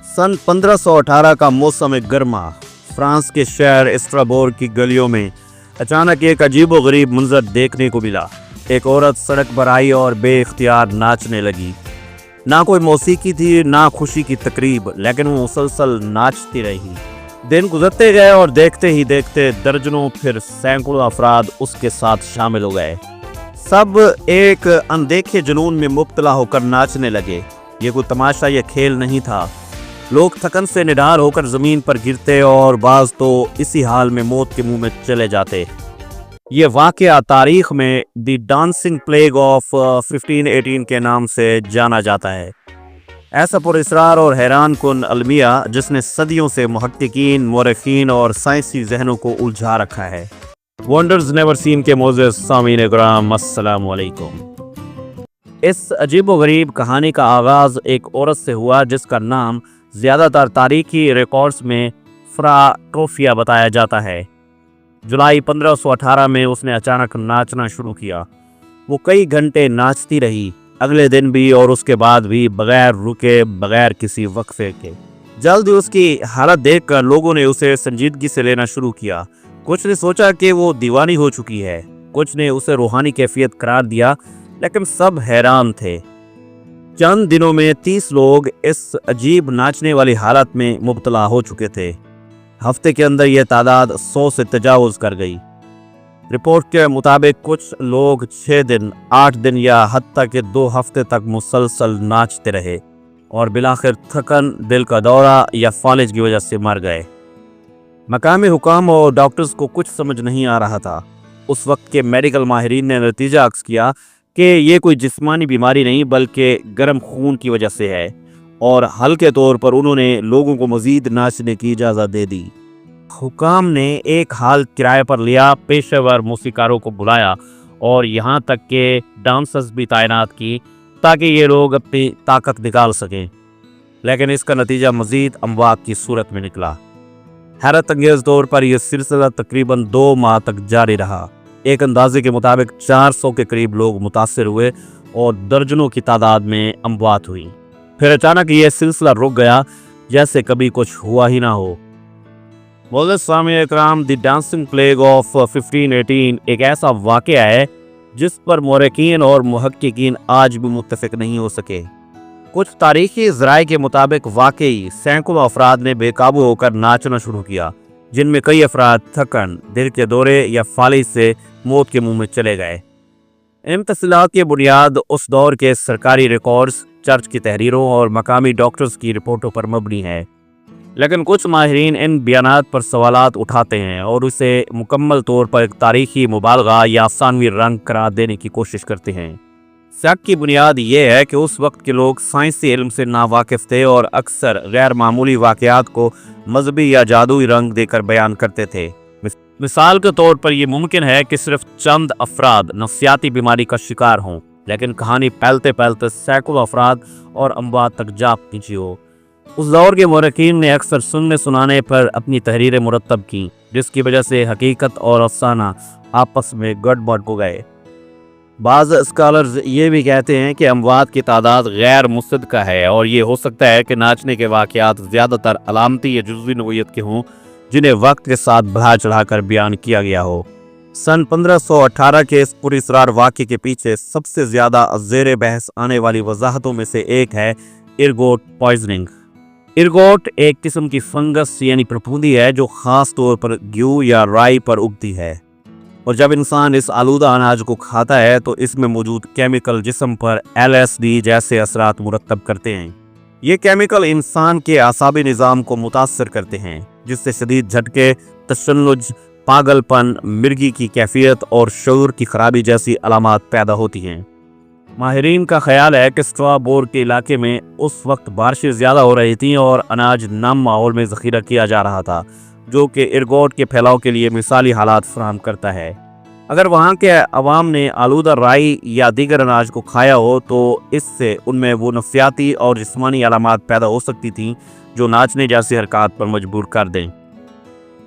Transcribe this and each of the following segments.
सन 1518 का मौसम गर्मा फ्रांस के शहर स्ट्राबोर की गलियों में अचानक एक अजीबोगरीब मंजर देखने को मिला। एक औरत सड़क पर आई और बेइख्तियार नाचने लगी। ना कोई मौसीकी थी ना खुशी की तकरीब, लेकिन वो मुसलसल नाचती रही। दिन गुजरते गए और देखते ही देखते दर्जनों फिर सैकड़ों अफराद उसके साथ शामिल हो गए। सब एक अनदेखे जुनून में मुब्तला होकर नाचने लगे। ये कोई तमाशा या खेल नहीं था। लोग थकन से निडार होकर जमीन पर गिरते और बाज तो इसी हाल में मौत के मुंह में चले जाते। ये वाकया तारीख में द डांसिंग प्लेग ऑफ 1518 के नाम से जाना जाता है। ऐसा पुरअसरार और हैरान कुन अलमिया जिसने सदियों से मुहक्किकीन, मुअर्रिखीन और साइंसी जहनों को उलझा रखा है। वंडर्स नेवर सीन के मोअज़्ज़ज़ सामीन इकराम, अस्सलामु अलैकुम। इस अजीबोगरीब कहानी का आगाज़ एक औरत से हुआ जिसका नाम ज़्यादातर तारीखी रिकॉर्ड्स में फ्रा ट्रोफिया बताया जाता है। जुलाई 1518 में उसने अचानक नाचना शुरू किया। वो कई घंटे नाचती रही, अगले दिन भी और उसके बाद भी, बगैर रुके, बगैर किसी वक्फे के। जल्द उसकी हालत देखकर लोगों ने उसे संजीदगी से लेना शुरू किया। कुछ ने सोचा कि वो दीवानी हो चुकी है, कुछ ने उसे रूहानी कैफियत करार दिया, लेकिन सब हैरान थे। चंद दिनों में 30 लोग इस अजीब नाचने वाली हालत में मुब्तला हो चुके थे। हफ्ते के अंदर यह तादाद 100 से तजावुज कर गई। रिपोर्ट के मुताबिक कुछ लोग 6 दिन, 8 दिन या हत्ता के 2 हफ्ते तक मुसलसल नाचते रहे और बिलाखिर थकन, दिल का दौरा या फालिज की वजह से मर गए। मकामी हुकाम और डॉक्टर्स को कुछ समझ नहीं आ रहा था। उस वक्त के मेडिकल माहिरीन ने नतीजा अक्स किया कि ये कोई जिस्मानी बीमारी नहीं बल्कि गर्म खून की वजह से है, और हल्के तौर पर उन्होंने लोगों को मजीद नाचने की इजाज़त दे दी। हुकाम ने एक हाल किराए पर लिया, पेशेवर मौसीकारों को बुलाया और यहाँ तक के डांसर्स भी तैनात की ताकि ये लोग अपनी ताकत निकाल सकें। लेकिन इसका नतीजा मजीद अमवात की सूरत में निकला। हैरत अंगेज़ तौर पर यह सिलसिला तकरीबन 2 माह तक जारी रहा। एक अंदाजे के मुताबिक 400 के करीब लोग मुतासर हुए और दर्जनों की तादाद में अमवात हुई। फिर अचानक यह सिलसिला रुक गया, जैसे कभी कुछ हुआ ही ना हो। मोअज़्ज़ज़ सामीन इकराम, द डांसिंग प्लेग ऑफ 1518 एक ऐसा वाक़या है जिस पर मुअर्रिखीन और मुहक्किकीन आज भी मुत्तफ़िक नहीं हो सके। कुछ तारीखी ज़राए के मुताबिक वाकई सैकड़ों अफराद ने बेकाबू होकर नाचना शुरू किया, जिनमें कई अफराद थकन, दिल के दौरे या फालिज से मौत के मुंह में चले गए। इन तफसीलात की बुनियाद उस दौर के सरकारी रिकॉर्ड्स, चर्च की तहरीरों और मकामी डॉक्टर्स की रिपोर्टों पर मबनी है। लेकिन कुछ माहिरीन इन बयानात पर सवालात उठाते हैं और उसे मुकम्मल तौर पर एक तारीखी मुबालगा या अफसानवी रंग करार देने की कोशिश करते हैं। शक की बुनियाद ये है कि उस वक्त के लोग साइंसी इल्म से नावाकिफ थे और अक्सर गैर मामूली वाक़यात को मजहबी या जादुई रंग देकर बयान करते थे। मिसाल के तौर पर यह मुमकिन है कि सिर्फ चंद अफराद नफ्सियाती बीमारी का शिकार हों, लेकिन कहानी फैलते फैलते सैकड़ों अफराद और अमवात तक जा पहुंची हो। उस दौर के मुअर्रिखीन ने अक्सर सुनने सुनाने पर अपनी तहरीरें मुरतब की, जिसकी वजह से हकीकत और अफसाना आपस में गड़बड़ हो गए। बाज़ स्कॉलर्स ये भी कहते हैं कि अमवात की तादाद गैर मुसद्दक़ा है और ये हो सकता है कि नाचने के वाक़यात ज़्यादातर अलामती या जुज़वी नौइयत के हों, जिन्हें वक्त के साथ बढ़ा चढ़ाकर बयान किया गया हो। सन 1518 के इस पुरअसरार वाक़े के पीछे सबसे ज़्यादा ज़ेर बहस आने वाली वजाहतों में से एक है इरगोट पॉइजनिंग। इरगोट एक किस्म की फंगस यानी फफूंदी है जो ख़ास तौर पर गेहूं या राई पर उगती है, और जब इंसान इस आलूदा अनाज को खाता है तो इसमें मौजूद केमिकल जिस्म पर LSD जैसे असरात मुरतब करते हैं। ये केमिकल इंसान के आसाबी निज़ाम को मुतासर करते हैं, जिससे शदीद झटके, तशन्नुज, पागलपन, मिर्गी की कैफियत और शऊर की खराबी जैसी अलामात पैदा होती हैं। माहिरीन का ख्याल है कि स्ट्राबोर के इलाके में उस वक्त बारिशें ज़्यादा हो रही थीं और अनाज नम माहौल में ज़ख़ीरा किया जा रहा था, जो कि इरगोट के फैलाव के लिए मिसाली हालात फराहम करता है। अगर वहाँ के अवाम ने आलूदा राई या दीगर अनाज को खाया हो तो इससे उनमें वो नफ्सियाती और जिस्मानी अलामात पैदा हो सकती थीं जो नाचने जैसी हरकत पर मजबूर कर दें।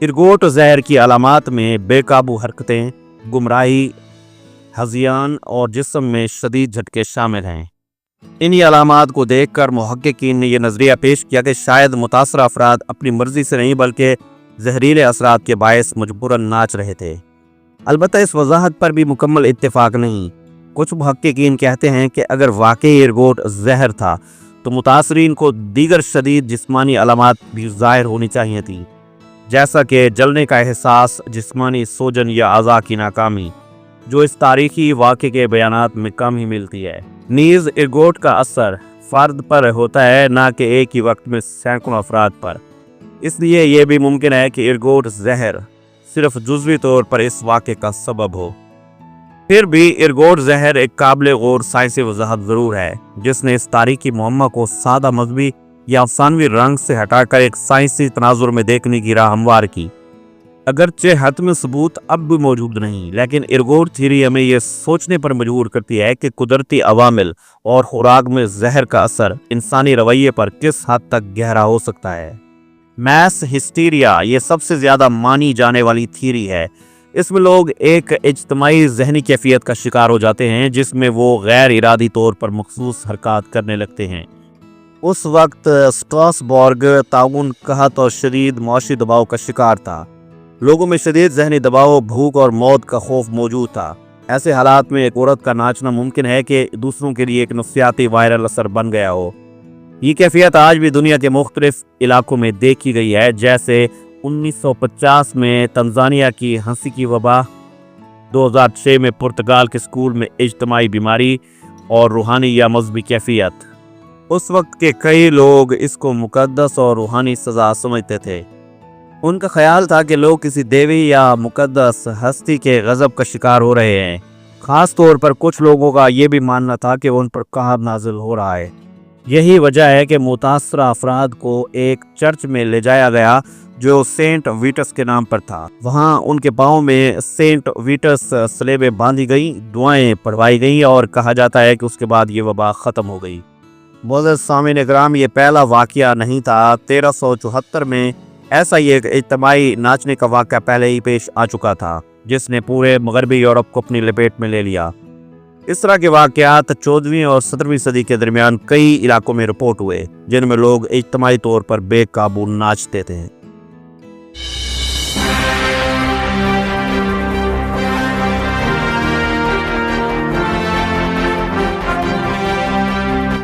इरगोट जहर की अलामात में बेकाबू हरकतें, गुमराही, हज़ियान और जिस्म में शदीद झटके शामिल हैं। इन्हीं अलामात को देखकर मुहक्किकीन ने यह नज़रिया पेश किया कि शायद मुतासर अफराद अपनी मर्जी से नहीं बल्कि जहरीले असरात के बायस मजबूरन नाच रहे थे। अलबत्ता इस वजाहत पर भी मुकम्मल इत्तेफाक नहीं। कुछ मुहक्किकीन कहते हैं कि अगर वाकई इरगोट जहर था तो मुतासरीन को दीगर शदीद जिस्मानी अलामात भी ज़ाहिर होनी चाहिए थी, जैसा कि जलने का एहसास, जिस्मानी सोजन या अज़ा की नाकामी, जो इस तारीखी वाक़े के बयानात में कम ही मिलती है। नीज़ इरगोट का असर फ़र्द पर होता है, ना कि एक ही वक्त में सैकड़ों अफराद पर। इसलिए यह भी मुमकिन है कि इरगोट जहर सिर्फ जुज़वी तौर पर इस वाक़े का सबब हो। फिर भी इरगोट जहर एक काबिल गौर साइंसी वजाहत ज़रूर है, जिसने इस तारीखी मुअम्मा को सादा मजहबी या अफसानवी रंग से हटाकर एक साइंसी तनाजुर में देखने की राह हमवार की। अगरचे हतमी सबूत अब भी मौजूद नहीं, लेकिन इरगोट थ्योरी हमें यह सोचने पर मजबूर करती है कि कुदरती अवामिल और खुराक में जहर का असर इंसानी रवैये पर किस हद तक गहरा हो सकता है। मैस हिस्टीरिया ये सबसे ज़्यादा मानी जाने वाली थ्योरी है। इसमें लोग एक इज्तमाई जहनी कैफियत का शिकार हो जाते हैं, जिसमें वो गैर इरादी तौर पर मखसूस हरकत करने लगते हैं। उस वक्त स्ट्रासबर्ग ताउन, कहत और शदीद मुआशी दबाव का शिकार था। लोगों में शदीद जहनी दबाव, भूख और मौत का खौफ मौजूद था। ऐसे हालात में एक औरत का नाचना मुमकिन है कि दूसरों के लिए एक नफ्सियाती वायरल असर बन गया हो। ये कैफियत आज भी दुनिया के मुख्तलिफ इलाकों में देखी गई है, जैसे 1950 में तंजानिया की हंसी की वबा, 2006 में पुर्तगाल के स्कूल में इज्तमाई बीमारी और रूहानी या मजहबी कैफियत। उस वक्त के कई लोग इसको मुकद्दस और रूहानी सज़ा समझते थे। उनका ख्याल था कि लोग किसी देवी या मुकद्दस हस्ती के गज़ब का शिकार हो रहे हैं। ख़ास तौर पर कुछ लोगों का ये भी मानना था कि उन पर कहर नाजिल हो रहा है। यही वजह है कि मुतासरा अफराद को एक चर्च में ले जाया गया जो सेंट वीटस के नाम पर था। वहाँ उनके पाँव में सेंट वीटस सलेबें बांधी गई, दुआएं पढ़वाई गई और कहा जाता है कि उसके बाद ये वबा ख़त्म हो गई। मोअज़्ज़िज़ सामीन इकराम, ये पहला वाक़या नहीं था। 1374 में ऐसा ही एक इज्तिमाई नाचने का वाक़या पहले ही पेश आ चुका था, जिसने पूरे मगरबी यूरोप को अपनी लपेट में ले लिया। इस तरह के वाक़यात 14वीं और 17वीं सदी के दरमियान कई इलाकों में रिपोर्ट हुए, जिनमें लोग इज्तिमाई तौर पर बेकाबू नाचते थे।